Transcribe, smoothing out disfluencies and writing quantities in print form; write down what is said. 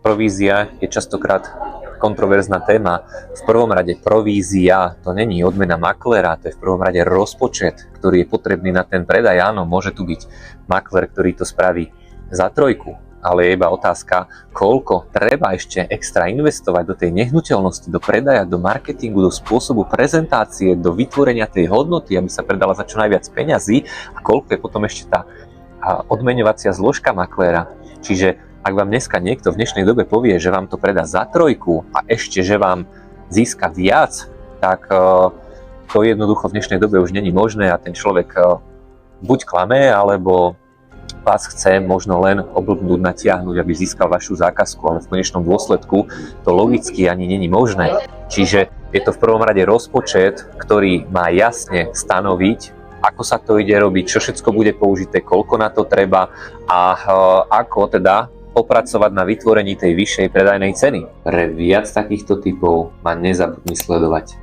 Provízia je častokrát kontroverzná téma. V prvom rade provízia to není odmena maklera, to je v prvom rade rozpočet, ktorý je potrebný na ten predaj. Áno, môže tu byť makler, ktorý to spraví za 3, ale je iba otázka, koľko treba ešte extra investovať do tej nehnuteľnosti, do predaja, do marketingu, do spôsobu prezentácie, do vytvorenia tej hodnoty, aby sa predala za čo najviac peňazí, a koľko je potom ešte tá odmeňovacia zložka makléra. Čiže ak vám dneska niekto v dnešnej dobe povie, že vám to predá za 3 a ešte, že vám získa viac, tak to jednoducho v dnešnej dobe už není možné a ten človek buď klame, alebo vás chce možno len oblbnúť, natiahnuť, aby získal vašu zákazku, ale v konečnom dôsledku to logicky ani není možné. Čiže je to v prvom rade rozpočet, ktorý má jasne stanoviť, ako sa to ide robiť, čo všetko bude použité, koľko na to treba a ako teda popracovať na vytvorení tej vyššej predajnej ceny. Pre viac takýchto typov ma nezabudni sledovať.